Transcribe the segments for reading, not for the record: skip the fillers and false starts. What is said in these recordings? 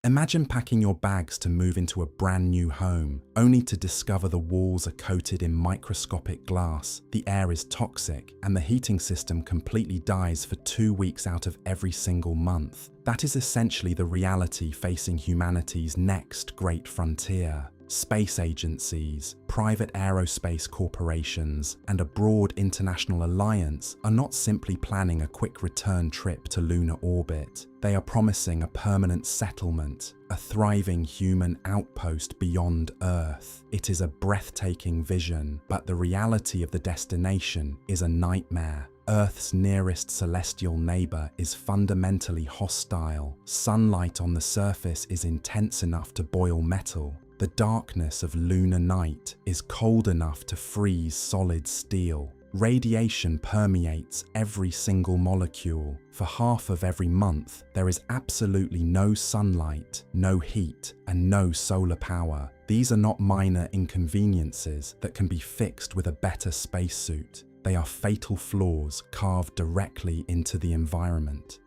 Imagine packing your bags to move into a brand new home, only to discover the walls are coated in microscopic glass, the air is toxic, and the heating system completely dies for 2 weeks out of every single month. That is essentially the reality facing humanity's next great frontier. Space agencies, private aerospace corporations, and a broad international alliance are not simply planning a quick return trip to lunar orbit. They are promising a permanent settlement, a thriving human outpost beyond Earth. It is a breathtaking vision, but the reality of the destination is a nightmare. Earth's nearest celestial neighbor is fundamentally hostile. Sunlight on the surface is intense enough to boil metal. The darkness of lunar night is cold enough to freeze solid steel. Radiation permeates every single molecule. For half of every month, there is absolutely no sunlight, no heat, and no solar power. These are not minor inconveniences that can be fixed with a better spacesuit. They are fatal flaws carved directly into the environment.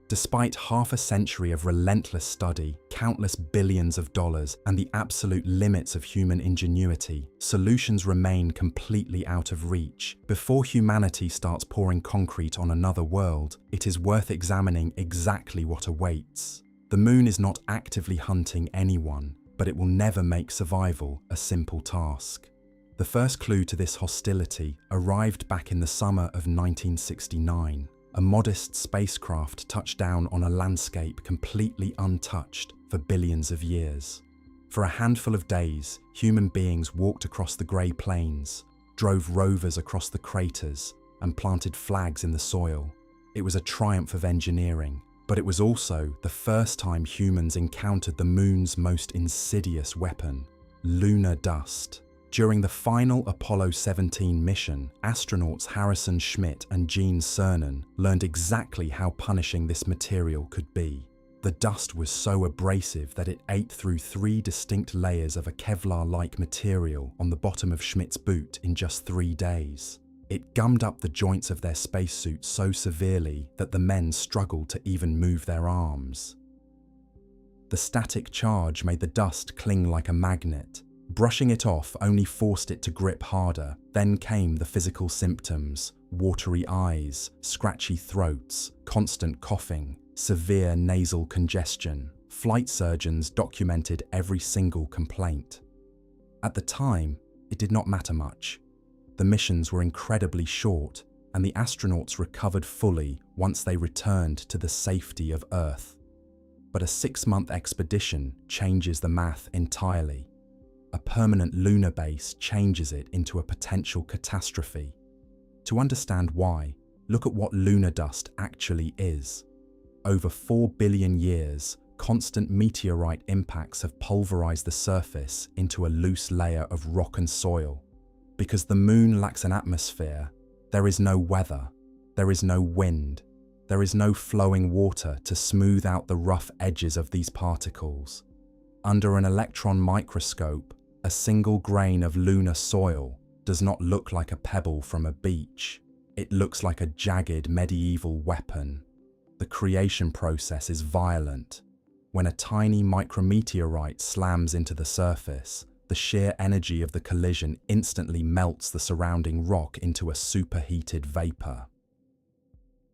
Despite half a century of relentless study, countless billions of dollars, and the absolute limits of human ingenuity, solutions remain completely out of reach. Before humanity starts pouring concrete on another world, it is worth examining exactly what awaits. The moon is not actively hunting anyone, but it will never make survival a simple task. The first clue to this hostility arrived back in the summer of 1969. A modest spacecraft touched down on a landscape completely untouched for billions of years. For a handful of days, human beings walked across the grey plains, drove rovers across the craters, and planted flags in the soil. It was a triumph of engineering, but it was also the first time humans encountered the moon's most insidious weapon, lunar dust. During the final Apollo 17 mission, astronauts Harrison Schmitt and Gene Cernan learned exactly how punishing this material could be. The dust was so abrasive that it ate through 3 distinct layers of a Kevlar-like material on the bottom of Schmidt's boot in just 3 days. It gummed up the joints of their spacesuits so severely that the men struggled to even move their arms. The static charge made the dust cling like a magnet. Brushing it off only forced it to grip harder. Then came the physical symptoms: watery eyes, scratchy throats, constant coughing, severe nasal congestion. Flight surgeons documented every single complaint. At the time, it did not matter much. The missions were incredibly short, and the astronauts recovered fully once they returned to the safety of Earth. But a 6-month expedition changes the math entirely. A permanent lunar base changes it into a potential catastrophe. To understand why, look at what lunar dust actually is. Over 4 billion years, constant meteorite impacts have pulverized the surface into a loose layer of rock and soil. Because the moon lacks an atmosphere, there is no weather, there is no wind, there is no flowing water to smooth out the rough edges of these particles. Under an electron microscope, a single grain of lunar soil does not look like a pebble from a beach. It looks like a jagged medieval weapon. The creation process is violent. When a tiny micrometeorite slams into the surface, the sheer energy of the collision instantly melts the surrounding rock into a superheated vapor.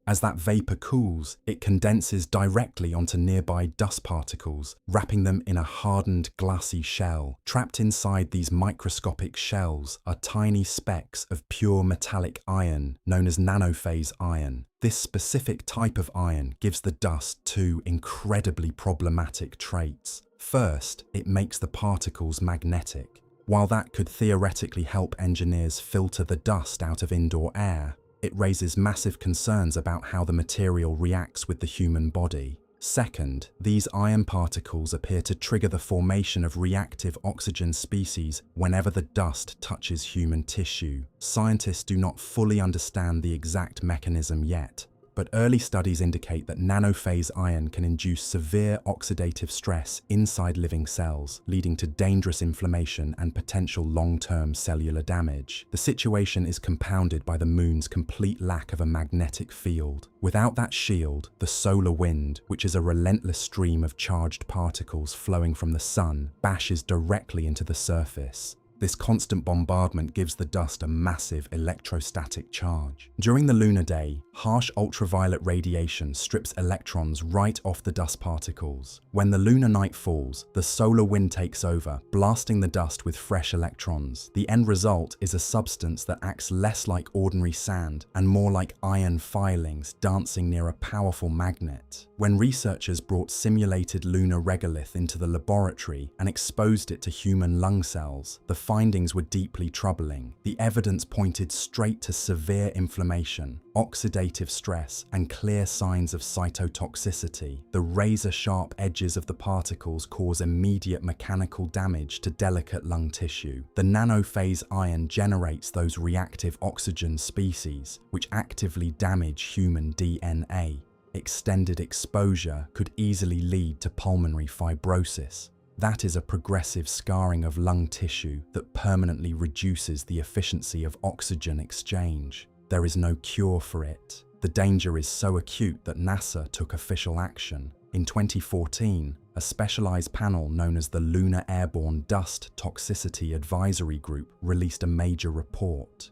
As that vapor cools, it condenses directly onto nearby dust particles, wrapping them in a hardened, glassy shell. Trapped inside these microscopic shells are tiny specks of pure metallic iron, known as nanophase iron. This specific type of iron gives the dust 2 incredibly problematic traits. First, it makes the particles magnetic. While that could theoretically help engineers filter the dust out of indoor air, it raises massive concerns about how the material reacts with the human body. Second, these iron particles appear to trigger the formation of reactive oxygen species whenever the dust touches human tissue. Scientists do not fully understand the exact mechanism yet, but early studies indicate that nanophase iron can induce severe oxidative stress inside living cells, leading to dangerous inflammation and potential long-term cellular damage. The situation is compounded by the moon's complete lack of a magnetic field. Without that shield, the solar wind, which is a relentless stream of charged particles flowing from the sun, bashes directly into the surface. This constant bombardment gives the dust a massive electrostatic charge. During the lunar day, harsh ultraviolet radiation strips electrons right off the dust particles. When the lunar night falls, the solar wind takes over, blasting the dust with fresh electrons. The end result is a substance that acts less like ordinary sand and more like iron filings dancing near a powerful magnet. When researchers brought simulated lunar regolith into the laboratory and exposed it to human lung cells, the findings were deeply troubling. The evidence pointed straight to severe inflammation, oxidative stress, and clear signs of cytotoxicity. The razor-sharp edges of the particles cause immediate mechanical damage to delicate lung tissue. The nanophase iron generates those reactive oxygen species, which actively damage human DNA. Extended exposure could easily lead to pulmonary fibrosis. That is a progressive scarring of lung tissue that permanently reduces the efficiency of oxygen exchange. There is no cure for it. The danger is so acute that NASA took official action. In 2014, a specialized panel known as the Lunar Airborne Dust Toxicity Advisory Group released a major report.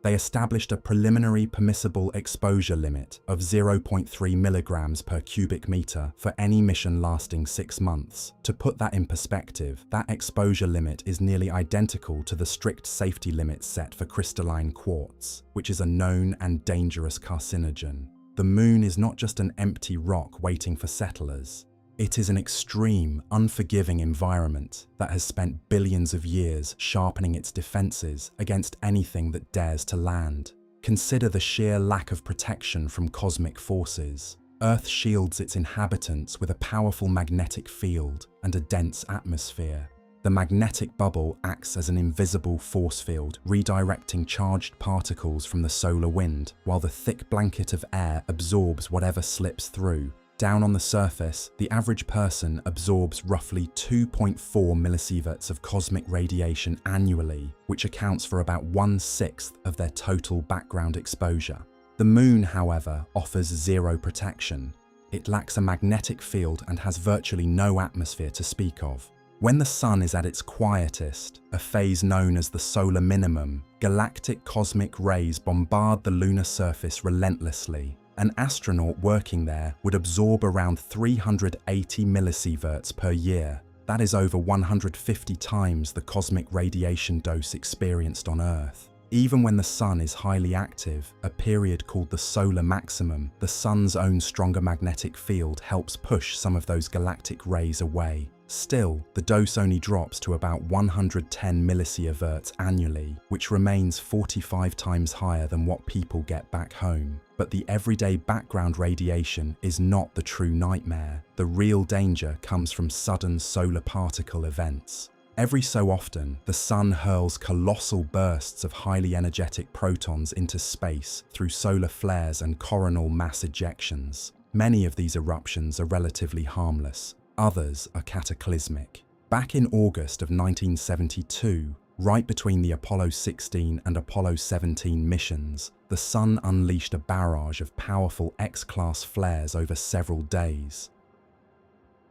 They established a preliminary permissible exposure limit of 0.3 milligrams per cubic meter for any mission lasting 6 months. To put that in perspective, that exposure limit is nearly identical to the strict safety limits set for crystalline quartz, which is a known and dangerous carcinogen. The moon is not just an empty rock waiting for settlers. It is an extreme, unforgiving environment that has spent billions of years sharpening its defenses against anything that dares to land. Consider the sheer lack of protection from cosmic forces. Earth shields its inhabitants with a powerful magnetic field and a dense atmosphere. The magnetic bubble acts as an invisible force field, redirecting charged particles from the solar wind, while the thick blanket of air absorbs whatever slips through. Down on the surface, the average person absorbs roughly 2.4 millisieverts of cosmic radiation annually, which accounts for about 1/6 of their total background exposure. The moon, however, offers zero protection. It lacks a magnetic field and has virtually no atmosphere to speak of. When the sun is at its quietest, a phase known as the solar minimum, galactic cosmic rays bombard the lunar surface relentlessly. An astronaut working there would absorb around 380 millisieverts per year. That is over 150 times the cosmic radiation dose experienced on Earth. Even when the sun is highly active, a period called the solar maximum, the sun's own stronger magnetic field helps push some of those galactic rays away. Still, the dose only drops to about 110 millisieverts annually, which remains 45 times higher than what people get back home. But the everyday background radiation is not the true nightmare. The real danger comes from sudden solar particle events. Every so often, the sun hurls colossal bursts of highly energetic protons into space through solar flares and coronal mass ejections. Many of these eruptions are relatively harmless. Others are cataclysmic. Back in August of 1972, right between the Apollo 16 and Apollo 17 missions, the sun unleashed a barrage of powerful X-class flares over several days.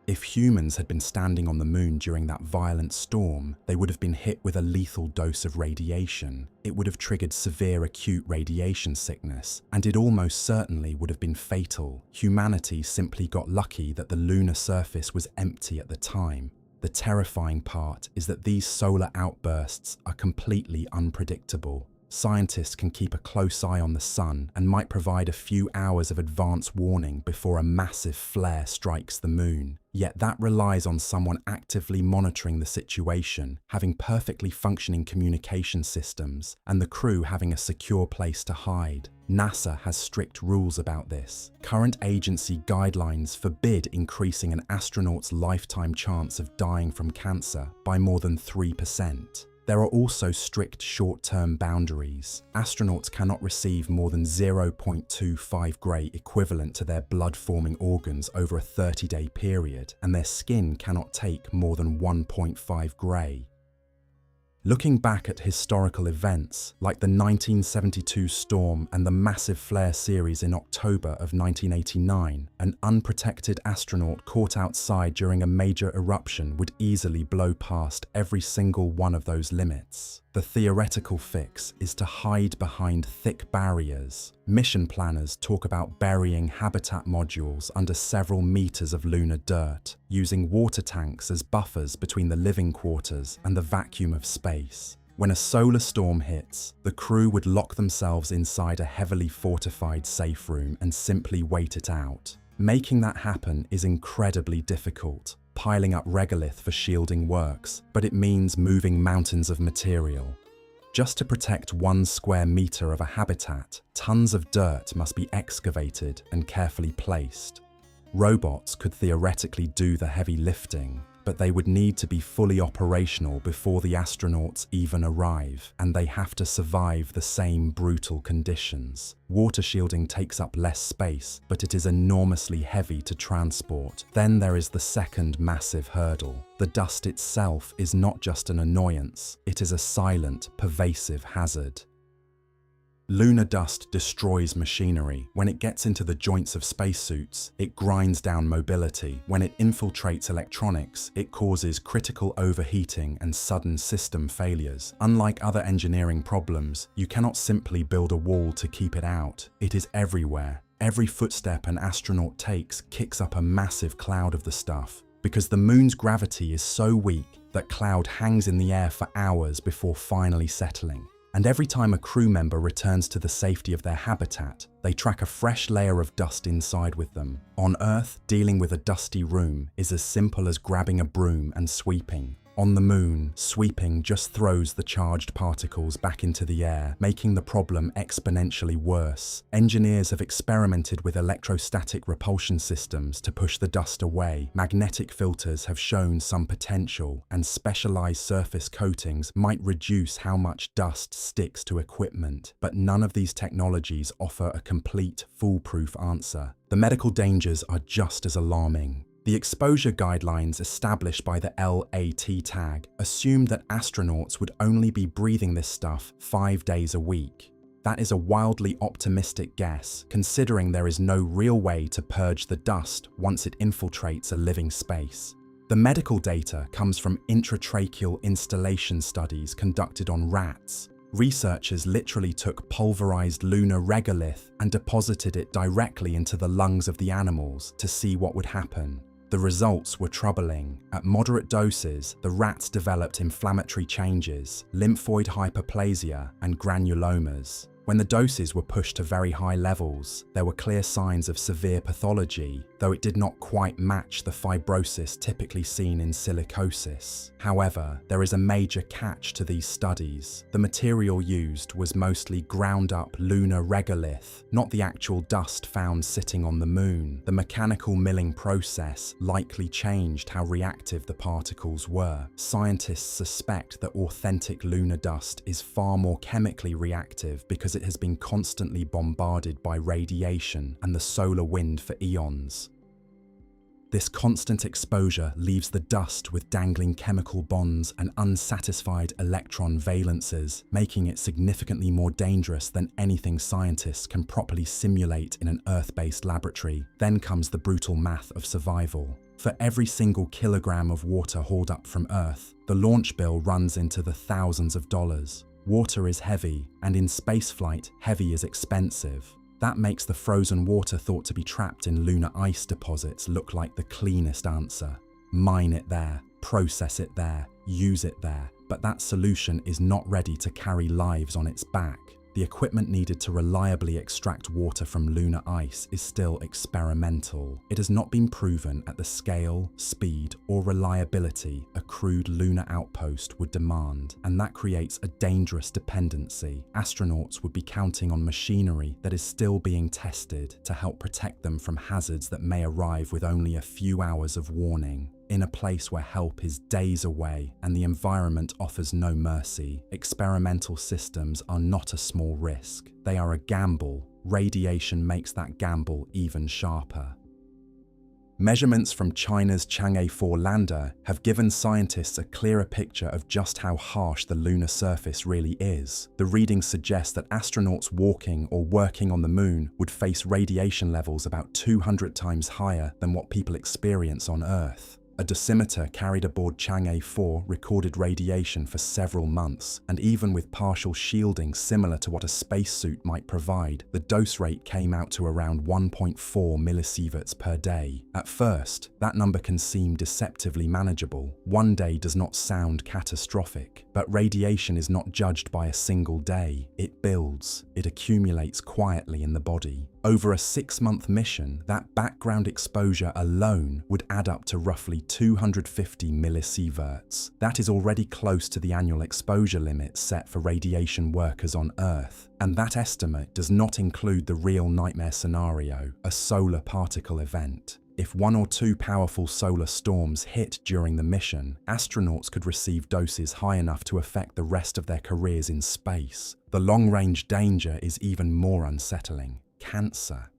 If humans had been standing on the moon during that violent storm, they would have been hit with a lethal dose of radiation. It would have triggered severe acute radiation sickness, and it almost certainly would have been fatal. Humanity simply got lucky that the lunar surface was empty at the time. The terrifying part is that these solar outbursts are completely unpredictable. Scientists can keep a close eye on the sun and might provide a few hours of advance warning before a massive flare strikes the moon. Yet that relies on someone actively monitoring the situation, having perfectly functioning communication systems, and the crew having a secure place to hide. NASA has strict rules about this. Current agency guidelines forbid increasing an astronaut's lifetime chance of dying from cancer by more than 3%. There are also strict short-term boundaries. Astronauts cannot receive more than 0.25 gray equivalent to their blood-forming organs over a 30-day period, and their skin cannot take more than 1.5 gray. Looking back at historical events, like the 1972 storm and the massive flare series in October of 1989, an unprotected astronaut caught outside during a major eruption would easily blow past every single one of those limits. The theoretical fix is to hide behind thick barriers. Mission planners talk about burying habitat modules under several meters of lunar dirt, using water tanks as buffers between the living quarters and the vacuum of space. When a solar storm hits, the crew would lock themselves inside a heavily fortified safe room and simply wait it out. Making that happen is incredibly difficult. Piling up regolith for shielding works, but it means moving mountains of material. Just to protect 1 square meter of a habitat, tons of dirt must be excavated and carefully placed. Robots could theoretically do the heavy lifting, but they would need to be fully operational before the astronauts even arrive, and they have to survive the same brutal conditions. Water shielding takes up less space, but it is enormously heavy to transport. Then there is the second massive hurdle. The dust itself is not just an annoyance, it is a silent, pervasive hazard. Lunar dust destroys machinery. When it gets into the joints of spacesuits, it grinds down mobility. When it infiltrates electronics, it causes critical overheating and sudden system failures. Unlike other engineering problems, you cannot simply build a wall to keep it out. It is everywhere. Every footstep an astronaut takes kicks up a massive cloud of the stuff. Because the moon's gravity is so weak, that cloud hangs in the air for hours before finally settling. And every time a crew member returns to the safety of their habitat, they track a fresh layer of dust inside with them. On Earth, dealing with a dusty room is as simple as grabbing a broom and sweeping. On the moon, sweeping just throws the charged particles back into the air, making the problem exponentially worse. Engineers have experimented with electrostatic repulsion systems to push the dust away. Magnetic filters have shown some potential, and specialized surface coatings might reduce how much dust sticks to equipment. But none of these technologies offer a complete, foolproof answer. The medical dangers are just as alarming. The exposure guidelines established by the LAT tag assumed that astronauts would only be breathing this stuff 5 days a week. That is a wildly optimistic guess, considering there is no real way to purge the dust once it infiltrates a living space. The medical data comes from intratracheal installation studies conducted on rats. Researchers literally took pulverized lunar regolith and deposited it directly into the lungs of the animals to see what would happen. The results were troubling. At moderate doses, the rats developed inflammatory changes, lymphoid hyperplasia, and granulomas. When the doses were pushed to very high levels, there were clear signs of severe pathology, though it did not quite match the fibrosis typically seen in silicosis. However, there is a major catch to these studies. The material used was mostly ground-up lunar regolith, not the actual dust found sitting on the moon. The mechanical milling process likely changed how reactive the particles were. Scientists suspect that authentic lunar dust is far more chemically reactive because it has been constantly bombarded by radiation and the solar wind for eons. This constant exposure leaves the dust with dangling chemical bonds and unsatisfied electron valences, making it significantly more dangerous than anything scientists can properly simulate in an Earth-based laboratory. Then comes the brutal math of survival. For every single kilogram of water hauled up from Earth, the launch bill runs into the thousands of dollars. Water is heavy, and in spaceflight, heavy is expensive. That makes the frozen water thought to be trapped in lunar ice deposits look like the cleanest answer. Mine it there, process it there, use it there. But that solution is not ready to carry lives on its back. The equipment needed to reliably extract water from lunar ice is still experimental. It has not been proven at the scale, speed, or reliability a crewed lunar outpost would demand, and that creates a dangerous dependency. Astronauts would be counting on machinery that is still being tested to help protect them from hazards that may arrive with only a few hours of warning. In a place where help is days away and the environment offers no mercy, experimental systems are not a small risk. They are a gamble. Radiation makes that gamble even sharper. Measurements from China's Chang'e 4 lander have given scientists a clearer picture of just how harsh the lunar surface really is. The readings suggest that astronauts walking or working on the moon would face radiation levels about 200 times higher than what people experience on Earth. A dosimeter carried aboard Chang'e 4 recorded radiation for several months, and even with partial shielding similar to what a spacesuit might provide, the dose rate came out to around 1.4 millisieverts per day. At first, that number can seem deceptively manageable. One day does not sound catastrophic, but radiation is not judged by a single day. It builds, it accumulates quietly in the body. Over a 6-month mission, that background exposure alone would add up to roughly 250 millisieverts. That is already close to the annual exposure limit set for radiation workers on Earth. And that estimate does not include the real nightmare scenario, a solar particle event. If 1 or 2 powerful solar storms hit during the mission, astronauts could receive doses high enough to affect the rest of their careers in space. The long-range danger is even more unsettling. Cancer.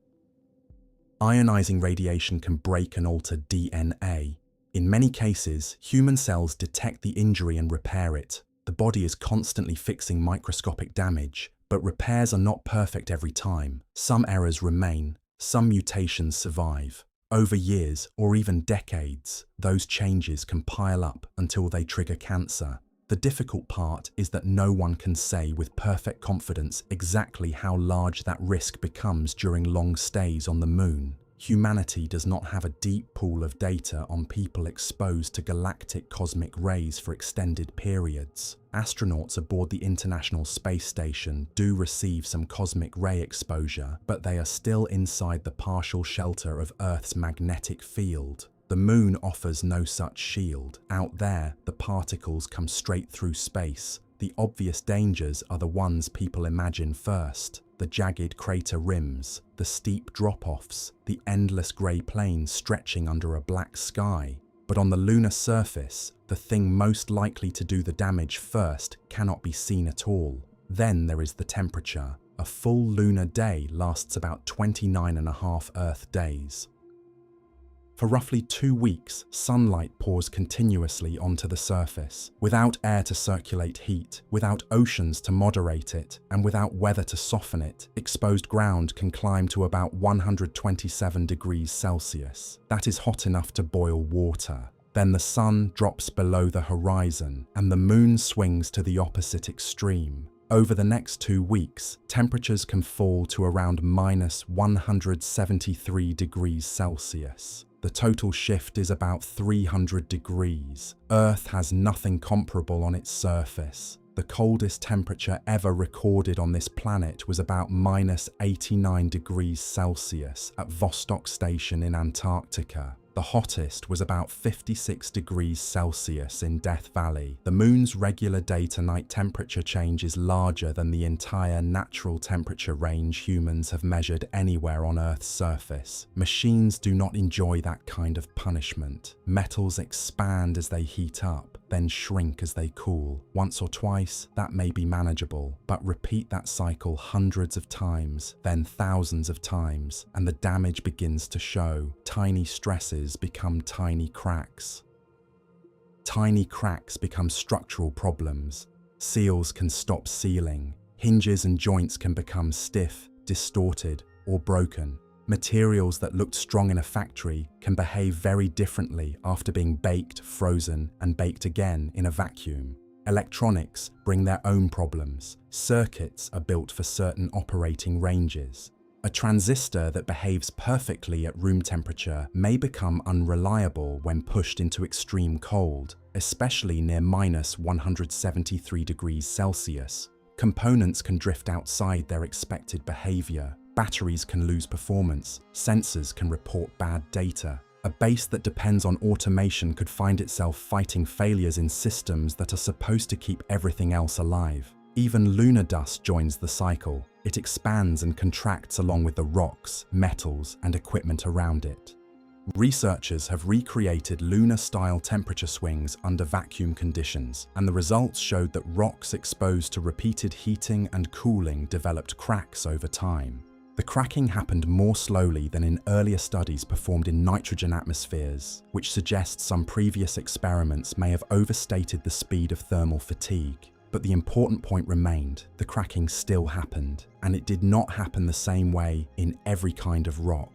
Ionizing radiation can break and alter DNA. In many cases, human cells detect the injury and repair it. The body is constantly fixing microscopic damage, but repairs are not perfect every time. Some errors remain, some mutations survive. Over years, or even decades, those changes can pile up until they trigger cancer. The difficult part is that no one can say with perfect confidence exactly how large that risk becomes during long stays on the moon. Humanity does not have a deep pool of data on people exposed to galactic cosmic rays for extended periods. Astronauts aboard the International Space Station do receive some cosmic ray exposure, but they are still inside the partial shelter of Earth's magnetic field. The moon offers no such shield. Out there, the particles come straight through space. The obvious dangers are the ones people imagine first. The jagged crater rims, the steep drop-offs, the endless grey plains stretching under a black sky. But on the lunar surface, the thing most likely to do the damage first cannot be seen at all. Then there is the temperature. A full lunar day lasts about 29.5 Earth days. For roughly 2 weeks, sunlight pours continuously onto the surface. Without air to circulate heat, without oceans to moderate it, and without weather to soften it, exposed ground can climb to about 127 degrees Celsius. That is hot enough to boil water. Then the sun drops below the horizon, and the moon swings to the opposite extreme. Over the next 2 weeks, temperatures can fall to around minus 173 degrees Celsius. The total shift is about 300 degrees. Earth has nothing comparable on its surface. The coldest temperature ever recorded on this planet was about minus 89 degrees Celsius at Vostok Station in Antarctica. The hottest was about 56 degrees Celsius in Death Valley. The moon's regular day-to-night temperature change is larger than the entire natural temperature range humans have measured anywhere on Earth's surface. Machines do not enjoy that kind of punishment. Metals expand as they heat up, then shrink as they cool. Once or twice, that may be manageable, but repeat that cycle hundreds of times, then thousands of times, and the damage begins to show. Tiny stresses become tiny cracks. Tiny cracks become structural problems. Seals can stop sealing. Hinges and joints can become stiff, distorted, or broken. Materials that looked strong in a factory can behave very differently after being baked, frozen, and baked again in a vacuum. Electronics bring their own problems. Circuits are built for certain operating ranges. A transistor that behaves perfectly at room temperature may become unreliable when pushed into extreme cold, especially near minus 173 degrees Celsius. Components can drift outside their expected behavior. Batteries can lose performance. Sensors can report bad data. A base that depends on automation could find itself fighting failures in systems that are supposed to keep everything else alive. Even lunar dust joins the cycle. It expands and contracts along with the rocks, metals, and equipment around it. Researchers have recreated lunar-style temperature swings under vacuum conditions, and the results showed that rocks exposed to repeated heating and cooling developed cracks over time. The cracking happened more slowly than in earlier studies performed in nitrogen atmospheres, which suggests some previous experiments may have overstated the speed of thermal fatigue. But the important point remained: the cracking still happened, and it did not happen the same way in every kind of rock.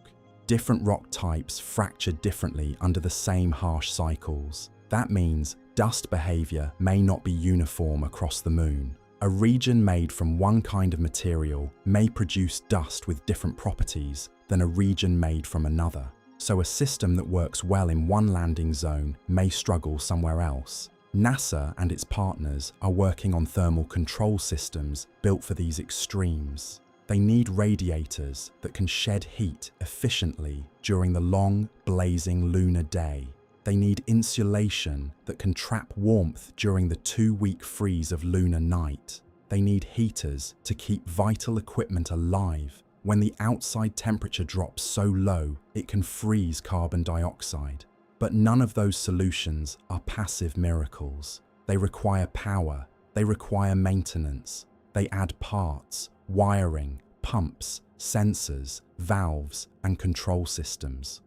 Different rock types fractured differently under the same harsh cycles. That means dust behavior may not be uniform across the Moon. A region made from one kind of material may produce dust with different properties than a region made from another. So a system that works well in one landing zone may struggle somewhere else. NASA and its partners are working on thermal control systems built for these extremes. They need radiators that can shed heat efficiently during the long, blazing lunar day. They need insulation that can trap warmth during the 2-week freeze of lunar night. They need heaters to keep vital equipment alive when the outside temperature drops so low it can freeze carbon dioxide. But none of those solutions are passive miracles. They require power, they require maintenance, they add parts, wiring, pumps, sensors, valves, and control systems.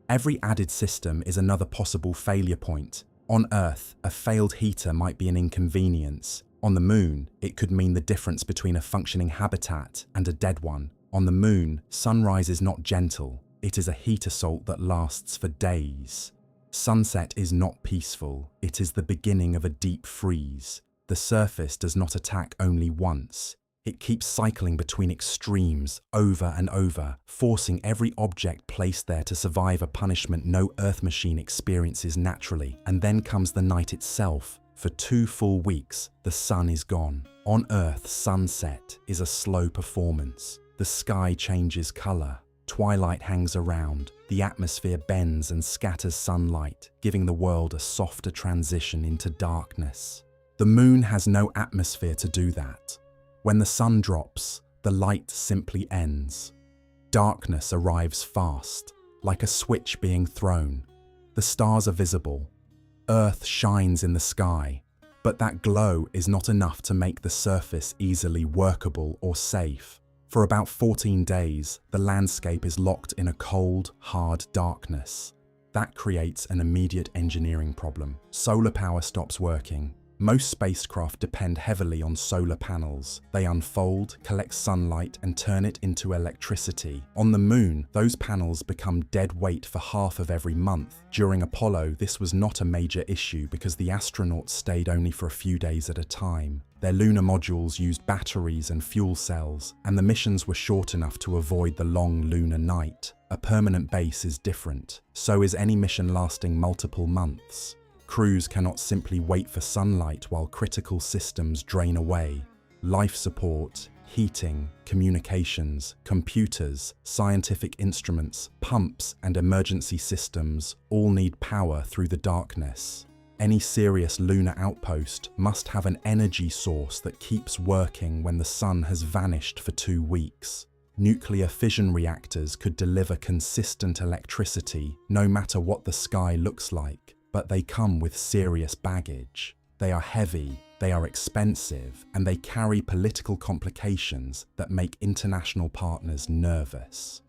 Every added system is another possible failure point. On Earth, a failed heater might be an inconvenience. On the Moon, it could mean the difference between a functioning habitat and a dead one. On the Moon, sunrise is not gentle. It is a heat assault that lasts for days. Sunset is not peaceful. It is the beginning of a deep freeze. The surface does not attack only once. It keeps cycling between extremes over and over, forcing every object placed there to survive a punishment no Earth machine experiences naturally. And then comes the night itself. For 2 full weeks, the sun is gone. On Earth, sunset is a slow performance. The sky changes color. Twilight hangs around. The atmosphere bends and scatters sunlight, giving the world a softer transition into darkness. The Moon has no atmosphere to do that. When the sun drops, the light simply ends. Darkness arrives fast, like a switch being thrown. The stars are visible. Earth shines in the sky, but that glow is not enough to make the surface easily workable or safe. For about 14 days, the landscape is locked in a cold, hard darkness. That creates an immediate engineering problem. Solar power stops working. Most spacecraft depend heavily on solar panels. They unfold, collect sunlight, and turn it into electricity. On the Moon, those panels become dead weight for half of every month. During Apollo, this was not a major issue because the astronauts stayed only for a few days at a time. Their lunar modules used batteries and fuel cells, and the missions were short enough to avoid the long lunar night. A permanent base is different. So is any mission lasting multiple months. Crews cannot simply wait for sunlight while critical systems drain away. Life support, heating, communications, computers, scientific instruments, pumps, and emergency systems all need power through the darkness. Any serious lunar outpost must have an energy source that keeps working when the sun has vanished for 2 weeks. Nuclear fission reactors could deliver consistent electricity no matter what the sky looks like. But they come with serious baggage. They are heavy, they are expensive, and they carry political complications that make international partners nervous.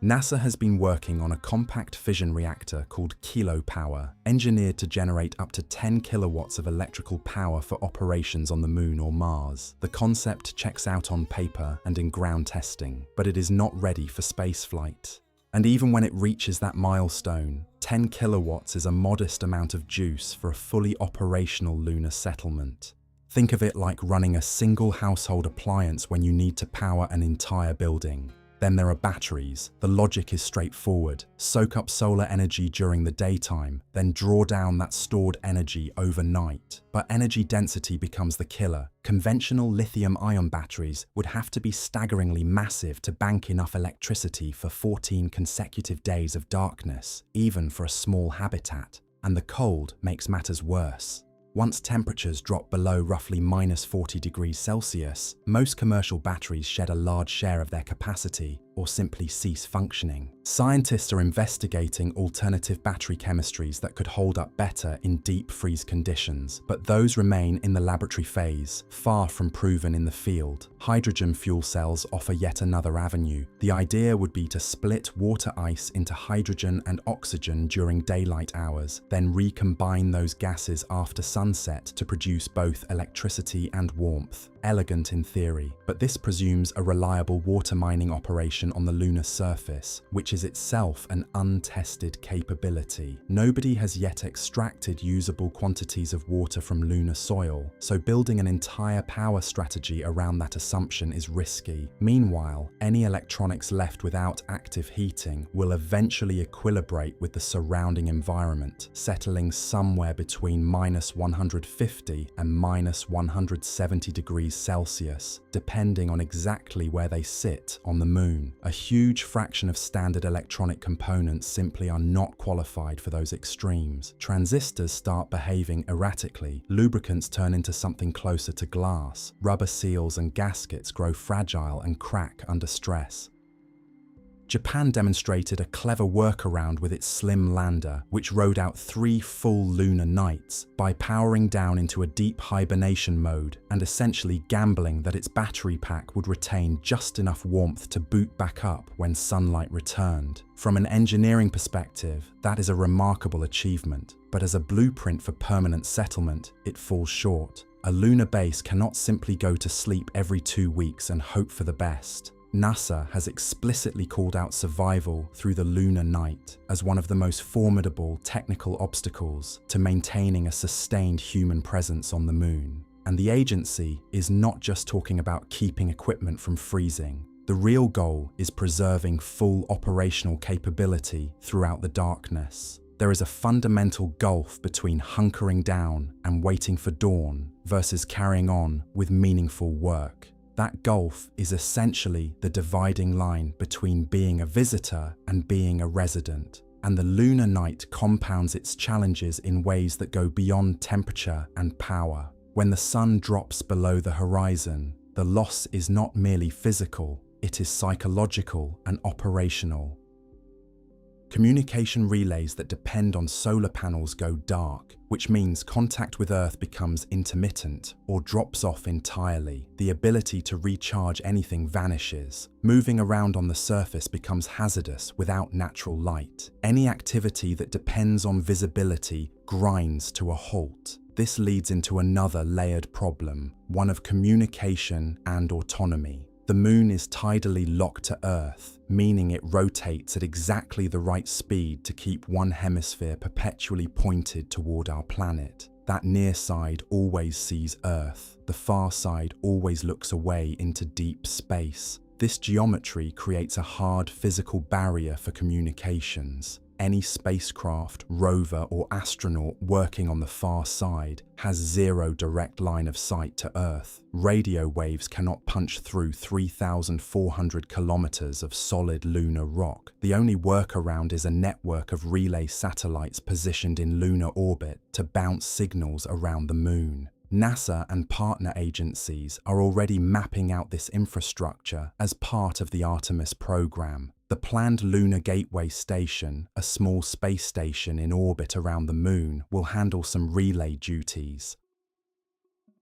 NASA has been working on a compact fission reactor called kilopower, engineered to generate up to 10 kilowatts of electrical power for operations on the Moon or Mars. The concept checks out on paper and in ground testing, but it is not ready for spaceflight. And even when it reaches that milestone, 10 kilowatts is a modest amount of juice for a fully operational lunar settlement. Think of it like running a single household appliance when you need to power an entire building. Then there are batteries. The logic is straightforward. Soak up solar energy during the daytime, then draw down that stored energy overnight. But energy density becomes the killer. Conventional lithium-ion batteries would have to be staggeringly massive to bank enough electricity for 14 consecutive days of darkness, even for a small habitat. And the cold makes matters worse. Once temperatures drop below roughly -40 degrees Celsius, most commercial batteries shed a large share of their capacity, or simply cease functioning. Scientists are investigating alternative battery chemistries that could hold up better in deep freeze conditions, but those remain in the laboratory phase, far from proven in the field. Hydrogen fuel cells offer yet another avenue. The idea would be to split water ice into hydrogen and oxygen during daylight hours, then recombine those gases after sunset to produce both electricity and warmth. Elegant in theory, but this presumes a reliable water mining operation on the lunar surface, which is itself an untested capability. Nobody has yet extracted usable quantities of water from lunar soil, so building an entire power strategy around that assumption is risky. Meanwhile, any electronics left without active heating will eventually equilibrate with the surrounding environment, settling somewhere between -150 and -170 degrees Celsius, depending on exactly where they sit on the moon. A huge fraction of standard electronic components simply are not qualified for those extremes. Transistors start behaving erratically, lubricants turn into something closer to glass, rubber seals and gaskets grow fragile and crack under stress. Japan demonstrated a clever workaround with its slim lander, which rode out 3 full lunar nights by powering down into a deep hibernation mode and essentially gambling that its battery pack would retain just enough warmth to boot back up when sunlight returned. From an engineering perspective, that is a remarkable achievement, but as a blueprint for permanent settlement, it falls short. A lunar base cannot simply go to sleep every 2 weeks and hope for the best. NASA has explicitly called out survival through the lunar night as one of the most formidable technical obstacles to maintaining a sustained human presence on the moon. And the agency is not just talking about keeping equipment from freezing. The real goal is preserving full operational capability throughout the darkness. There is a fundamental gulf between hunkering down and waiting for dawn versus carrying on with meaningful work. That gulf is essentially the dividing line between being a visitor and being a resident, and the lunar night compounds its challenges in ways that go beyond temperature and power. When the sun drops below the horizon, the loss is not merely physical, it is psychological and operational. Communication relays that depend on solar panels go dark, which means contact with Earth becomes intermittent or drops off entirely. The ability to recharge anything vanishes. Moving around on the surface becomes hazardous without natural light. Any activity that depends on visibility grinds to a halt. This leads into another layered problem, one of communication and autonomy. The moon is tidally locked to Earth, meaning it rotates at exactly the right speed to keep one hemisphere perpetually pointed toward our planet. That near side always sees Earth, the far side always looks away into deep space. This geometry creates a hard physical barrier for communications. Any spacecraft, rover, or astronaut working on the far side has zero direct line of sight to Earth. Radio waves cannot punch through 3,400 kilometers of solid lunar rock. The only workaround is a network of relay satellites positioned in lunar orbit to bounce signals around the moon. NASA and partner agencies are already mapping out this infrastructure as part of the Artemis program. The planned Lunar Gateway Station, a small space station in orbit around the moon, will handle some relay duties.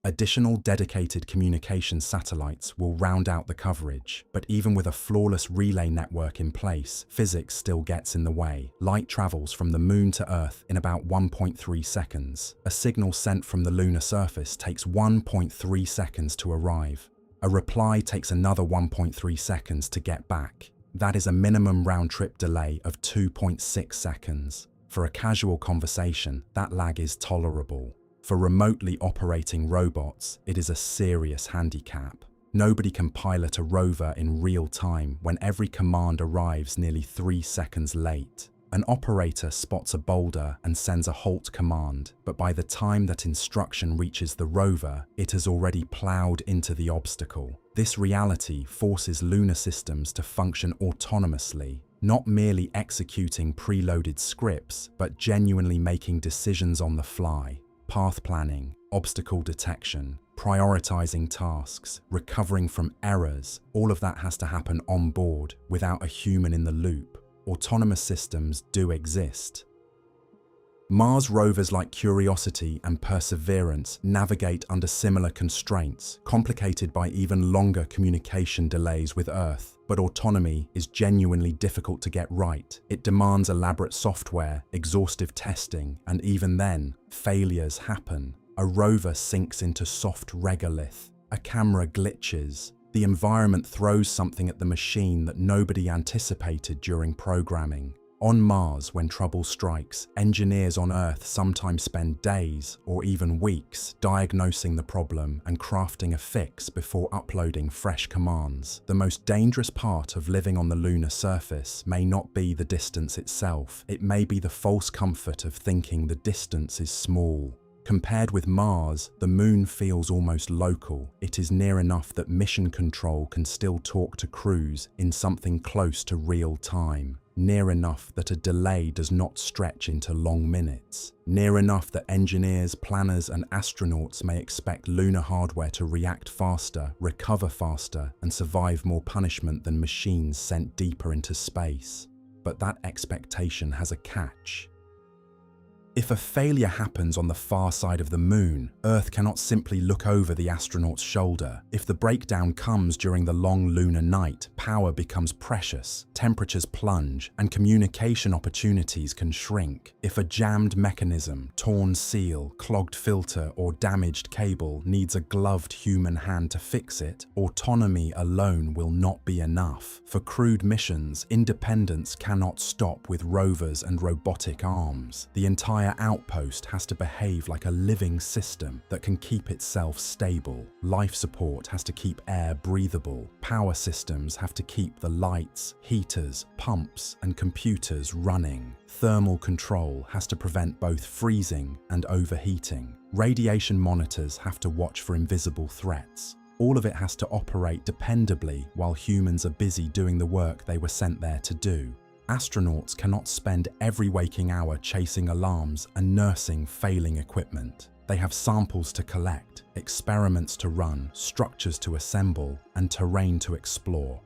Additional dedicated communication satellites will round out the coverage, but even with a flawless relay network in place, physics still gets in the way. Light travels from the moon to Earth in about 1.3 seconds. A signal sent from the lunar surface takes 1.3 seconds to arrive. A reply takes another 1.3 seconds to get back. That is a minimum round-trip delay of 2.6 seconds. For a casual conversation, that lag is tolerable. For remotely operating robots, it is a serious handicap. Nobody can pilot a rover in real time when every command arrives nearly 3 seconds late. An operator spots a boulder and sends a halt command, but by the time that instruction reaches the rover, it has already plowed into the obstacle. This reality forces lunar systems to function autonomously, not merely executing preloaded scripts, but genuinely making decisions on the fly. Path planning, obstacle detection, prioritizing tasks, recovering from errors, all of that has to happen on board without a human in the loop. Autonomous systems do exist. Mars rovers like Curiosity and Perseverance navigate under similar constraints, complicated by even longer communication delays with Earth. But autonomy is genuinely difficult to get right. It demands elaborate software, exhaustive testing, and even then, failures happen. A rover sinks into soft regolith. A camera glitches. The environment throws something at the machine that nobody anticipated during programming. On Mars, when trouble strikes, engineers on Earth sometimes spend days or even weeks diagnosing the problem and crafting a fix before uploading fresh commands. The most dangerous part of living on the lunar surface may not be the distance itself. It may be the false comfort of thinking the distance is small. Compared with Mars, the Moon feels almost local. It is near enough that mission control can still talk to crews in something close to real time. Near enough that a delay does not stretch into long minutes. Near enough that engineers, planners, and astronauts may expect lunar hardware to react faster, recover faster, and survive more punishment than machines sent deeper into space. But that expectation has a catch. If a failure happens on the far side of the Moon, Earth cannot simply look over the astronaut's shoulder. If the breakdown comes during the long lunar night, power becomes precious, temperatures plunge, and communication opportunities can shrink. If a jammed mechanism, torn seal, clogged filter, or damaged cable needs a gloved human hand to fix it, autonomy alone will not be enough. For crewed missions, independence cannot stop with rovers and robotic arms. The entire outpost has to behave like a living system that can keep itself stable. Life support has to keep air breathable. Power systems have to keep the lights, heaters, pumps, and computers running. Thermal control has to prevent both freezing and overheating. Radiation monitors have to watch for invisible threats. All of it has to operate dependably while humans are busy doing the work they were sent there to do. Astronauts cannot spend every waking hour chasing alarms and nursing failing equipment. They have samples to collect, experiments to run, structures to assemble, and terrain to explore.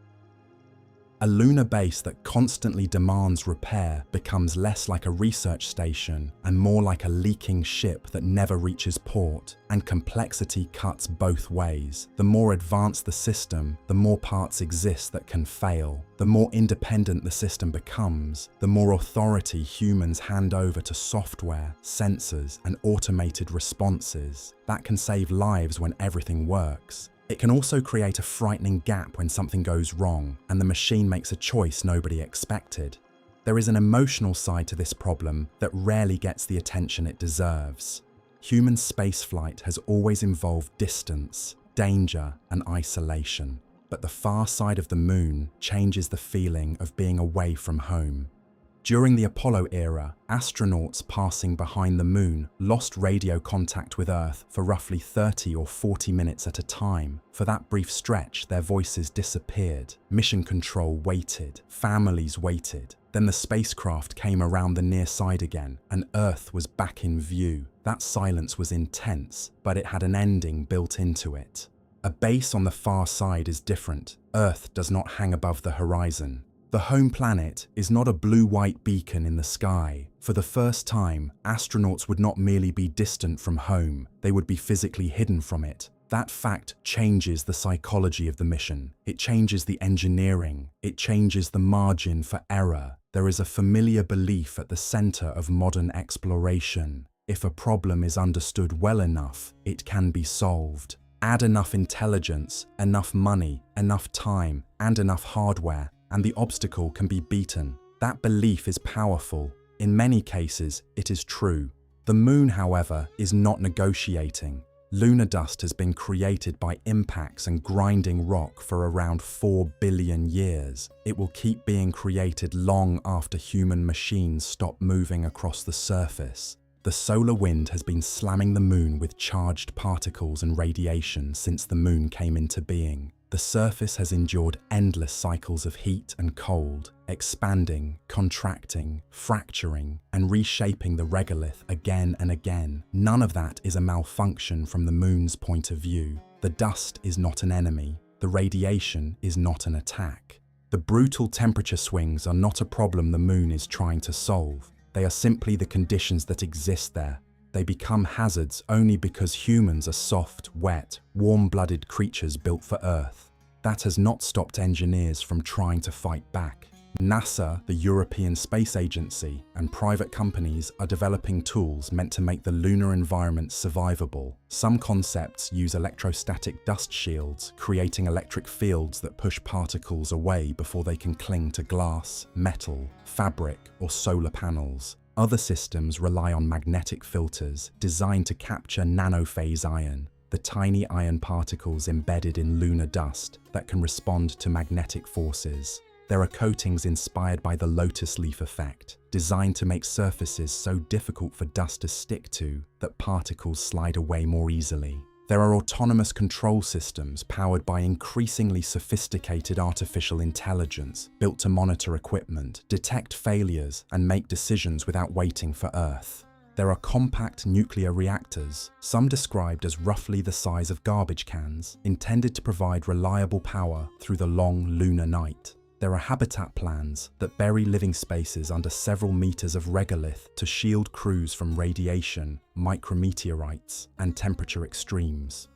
A lunar base that constantly demands repair becomes less like a research station and more like a leaking ship that never reaches port, and complexity cuts both ways. The more advanced the system, the more parts exist that can fail. The more independent the system becomes, the more authority humans hand over to software, sensors, and automated responses. That can save lives when everything works. It can also create a frightening gap when something goes wrong and the machine makes a choice nobody expected. There is an emotional side to this problem that rarely gets the attention it deserves. Human spaceflight has always involved distance, danger, and isolation. But the far side of the Moon changes the feeling of being away from home. During the Apollo era, astronauts passing behind the Moon lost radio contact with Earth for roughly 30 or 40 minutes at a time. For that brief stretch, their voices disappeared. Mission control waited. Families waited. Then the spacecraft came around the near side again, and Earth was back in view. That silence was intense, but it had an ending built into it. A base on the far side is different. Earth does not hang above the horizon. The home planet is not a blue-white beacon in the sky. For the first time, astronauts would not merely be distant from home, they would be physically hidden from it. That fact changes the psychology of the mission. It changes the engineering. It changes the margin for error. There is a familiar belief at the center of modern exploration. If a problem is understood well enough, it can be solved. Add enough intelligence, enough money, enough time, and enough hardware, and the obstacle can be beaten. That belief is powerful. In many cases, it is true. The Moon, however, is not negotiating. Lunar dust has been created by impacts and grinding rock for around 4 billion years. It will keep being created long after human machines stop moving across the surface. The solar wind has been slamming the Moon with charged particles and radiation since the Moon came into being. The surface has endured endless cycles of heat and cold, expanding, contracting, fracturing, and reshaping the regolith again and again. None of that is a malfunction from the Moon's point of view. The dust is not an enemy. The radiation is not an attack. The brutal temperature swings are not a problem the Moon is trying to solve. They are simply the conditions that exist there. They become hazards only because humans are soft, wet, warm-blooded creatures built for Earth. That has not stopped engineers from trying to fight back. NASA, the European Space Agency, and private companies are developing tools meant to make the lunar environment survivable. Some concepts use electrostatic dust shields, creating electric fields that push particles away before they can cling to glass, metal, fabric, or solar panels. Other systems rely on magnetic filters designed to capture nanophase ion, the tiny iron particles embedded in lunar dust that can respond to magnetic forces. There are coatings inspired by the lotus leaf effect, designed to make surfaces so difficult for dust to stick to that particles slide away more easily. There are autonomous control systems powered by increasingly sophisticated artificial intelligence built to monitor equipment, detect failures, and make decisions without waiting for Earth. There are compact nuclear reactors, some described as roughly the size of garbage cans, intended to provide reliable power through the long lunar night. There are habitat plans that bury living spaces under several meters of regolith to shield crews from radiation, micrometeorites, and temperature extremes.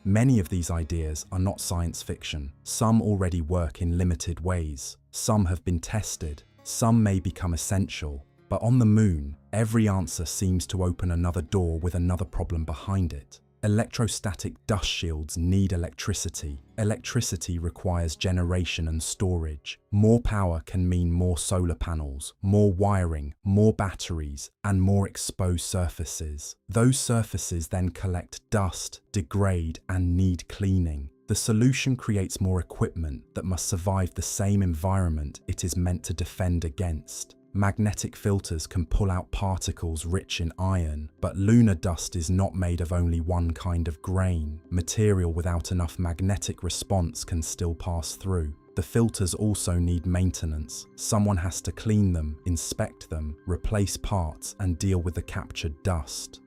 Many of these ideas are not science fiction. Some already work in limited ways. Some have been tested. Some may become essential. But on the Moon, every answer seems to open another door with another problem behind it. Electrostatic dust shields need electricity. Electricity requires generation and storage. More power can mean more solar panels, more wiring, more batteries, and more exposed surfaces. Those surfaces then collect dust, degrade, and need cleaning. The solution creates more equipment that must survive the same environment it is meant to defend against. Magnetic filters can pull out particles rich in iron, but lunar dust is not made of only one kind of grain. Material without enough magnetic response can still pass through. The filters also need maintenance. Someone has to clean them, inspect them, replace parts, and deal with the captured dust.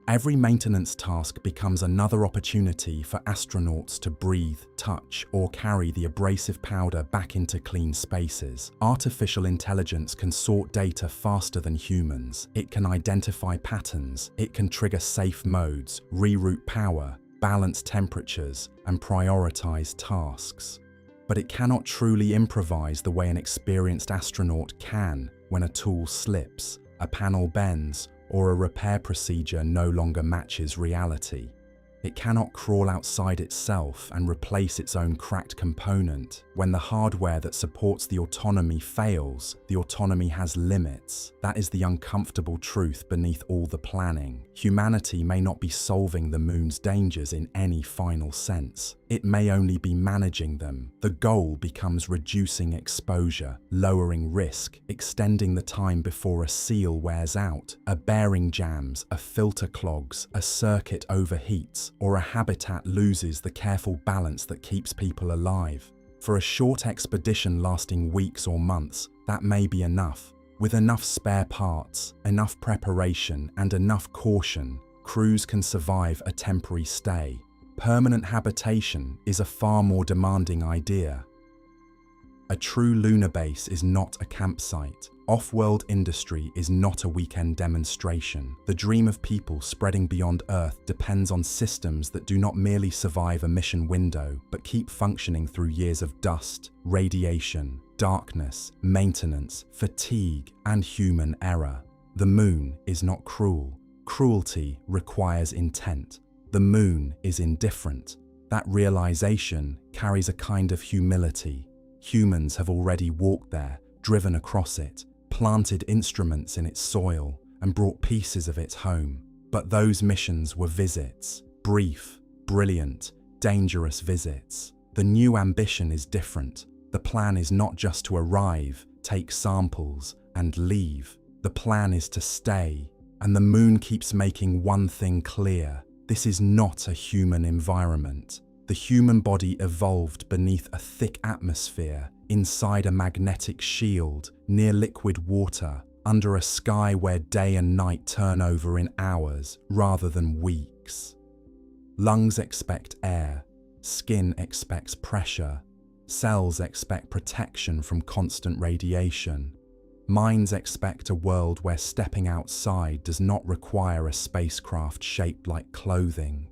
Every maintenance task becomes another opportunity for astronauts to breathe, touch, or carry the abrasive powder back into clean spaces. Artificial intelligence can sort data faster than humans. It can identify patterns. It can trigger safe modes, reroute power, balance temperatures, and prioritize tasks. But it cannot truly improvise the way an experienced astronaut can when a tool slips, a panel bends, or a repair procedure no longer matches reality. It cannot crawl outside itself and replace its own cracked component. When the hardware that supports the autonomy fails, the autonomy has limits. That is the uncomfortable truth beneath all the planning. Humanity may not be solving the Moon's dangers in any final sense. It may only be managing them. The goal becomes reducing exposure, lowering risk, extending the time before a seal wears out, a bearing jams, a filter clogs, a circuit overheats, or a habitat loses the careful balance that keeps people alive. For a short expedition lasting weeks or months, that may be enough. With enough spare parts, enough preparation, and enough caution, crews can survive a temporary stay. Permanent habitation is a far more demanding idea. A true lunar base is not a campsite. Off-world industry is not a weekend demonstration. The dream of people spreading beyond Earth depends on systems that do not merely survive a mission window, but keep functioning through years of dust, radiation, darkness, maintenance, fatigue, and human error. The Moon is not cruel. Cruelty requires intent. The Moon is indifferent. That realization carries a kind of humility. Humans have already walked there, driven across it, planted instruments in its soil, and brought pieces of it home. But those missions were visits, brief, brilliant, dangerous visits. The new ambition is different. The plan is not just to arrive, take samples, and leave. The plan is to stay. And the Moon keeps making one thing clear. This is not a human environment. The human body evolved beneath a thick atmosphere, inside a magnetic shield, near liquid water, under a sky where day and night turn over in hours rather than weeks. Lungs expect air, skin expects pressure, cells expect protection from constant radiation. Minds expect a world where stepping outside does not require a spacecraft shaped like clothing.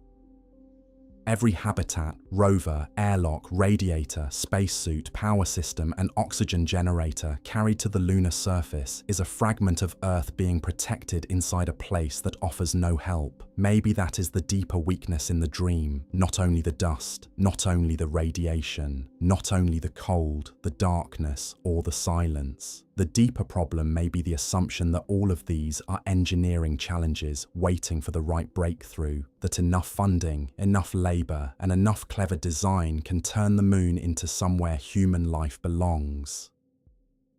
Every habitat, rover, airlock, radiator, spacesuit, power system, and oxygen generator carried to the lunar surface is a fragment of Earth being protected inside a place that offers no help. Maybe that is the deeper weakness in the dream. Not only the dust, not only the radiation, not only the cold, the darkness, or the silence. The deeper problem may be the assumption that all of these are engineering challenges waiting for the right breakthrough, that enough funding, enough labor, and enough clever design can turn the moon into somewhere human life belongs.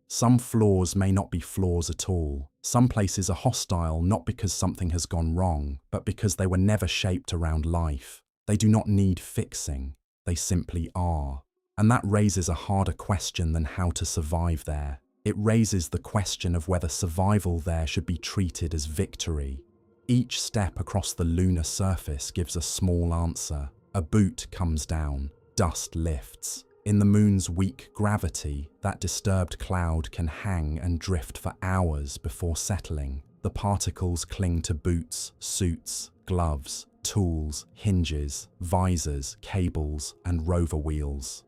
Some flaws may not be flaws at all. Some places are hostile not because something has gone wrong, but because they were never shaped around life. They do not need fixing, they simply are. And that raises a harder question than how to survive there. It raises the question of whether survival there should be treated as victory. Each step across the lunar surface gives a small answer. A boot comes down, dust lifts. In the moon's weak gravity, that disturbed cloud can hang and drift for hours before settling. The particles cling to boots, suits, gloves, tools, hinges, visors, cables, and rover wheels.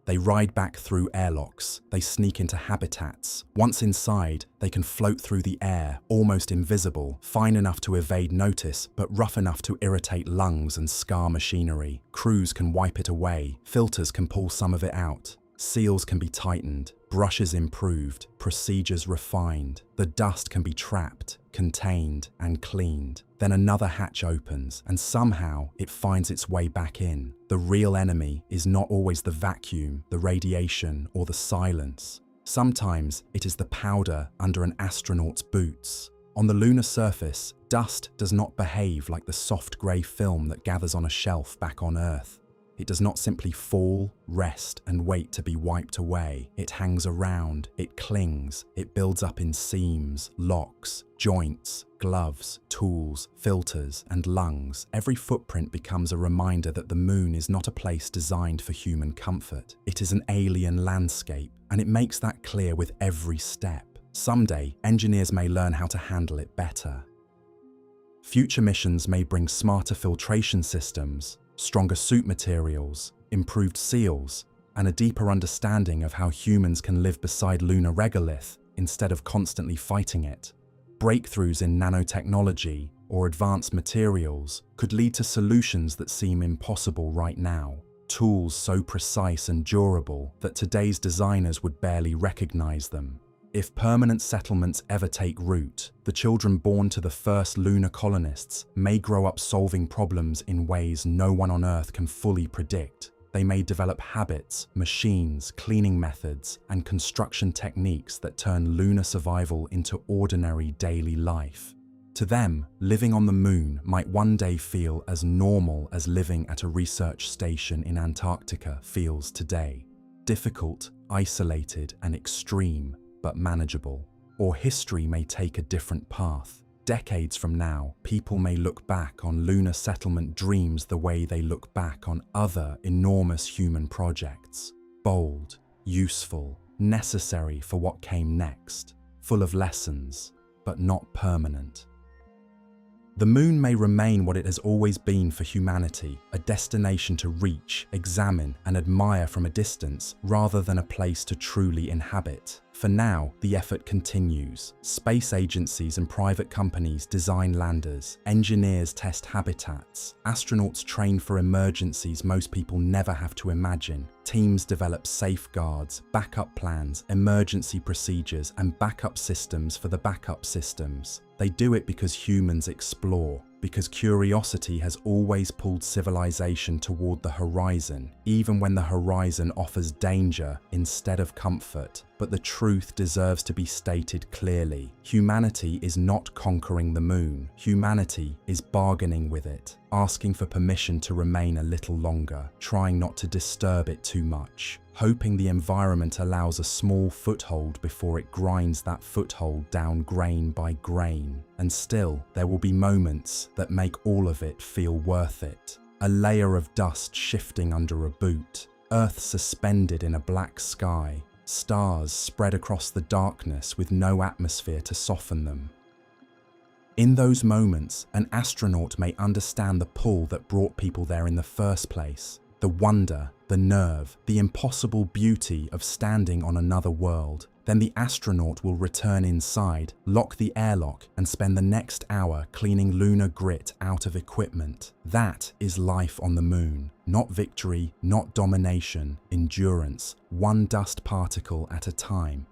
They ride back through airlocks, they sneak into habitats. Once inside, they can float through the air, almost invisible, fine enough to evade notice, but rough enough to irritate lungs and scar machinery. Crews can wipe it away, filters can pull some of it out. Seals can be tightened, brushes improved, procedures refined. The dust can be trapped, contained, and cleaned. Then another hatch opens, and somehow it finds its way back in. The real enemy is not always the vacuum, the radiation, or the silence. Sometimes it is the powder under an astronaut's boots. On the lunar surface, dust does not behave like the soft grey film that gathers on a shelf back on Earth. It does not simply fall, rest, and wait to be wiped away. It hangs around, it clings, it builds up in seams, locks, joints, gloves, tools, filters, and lungs. Every footprint becomes a reminder that the moon is not a place designed for human comfort. It is an alien landscape, and it makes that clear with every step. Someday, engineers may learn how to handle it better. Future missions may bring smarter filtration systems, stronger suit materials, improved seals, and a deeper understanding of how humans can live beside lunar regolith instead of constantly fighting it. Breakthroughs in nanotechnology or advanced materials could lead to solutions that seem impossible right now. Tools so precise and durable that today's designers would barely recognize them. If permanent settlements ever take root, the children born to the first lunar colonists may grow up solving problems in ways no one on Earth can fully predict. They may develop habits, machines, cleaning methods, and construction techniques that turn lunar survival into ordinary daily life. To them, living on the moon might one day feel as normal as living at a research station in Antarctica feels today. Difficult, isolated, and extreme, but manageable. Or history may take a different path. Decades from now, people may look back on lunar settlement dreams the way they look back on other enormous human projects. Bold, useful, necessary for what came next, full of lessons, but not permanent. The moon may remain what it has always been for humanity, a destination to reach, examine, and admire from a distance, rather than a place to truly inhabit. For now, the effort continues. Space agencies and private companies design landers, engineers test habitats, astronauts train for emergencies most people never have to imagine. Teams develop safeguards, backup plans, emergency procedures, and backup systems for the backup systems. They do it because humans explore, because curiosity has always pulled civilization toward the horizon, even when the horizon offers danger instead of comfort. But but the truth deserves to be stated clearly. Humanity is not conquering the moon. Humanity is bargaining with it, asking for permission to remain a little longer, trying not to disturb it too much, hoping the environment allows a small foothold before it grinds that foothold down grain by grain. And still, there will be moments that make all of it feel worth it. A layer of dust shifting under a boot, Earth suspended in a black sky, stars spread across the darkness with no atmosphere to soften them. In those moments, an astronaut may understand the pull that brought people there in the first place, the wonder, the nerve, the impossible beauty of standing on another world. Then the astronaut will return inside, lock the airlock, and spend the next hour cleaning lunar grit out of equipment. That is life on the moon. Not victory, not domination, endurance, one dust particle at a time.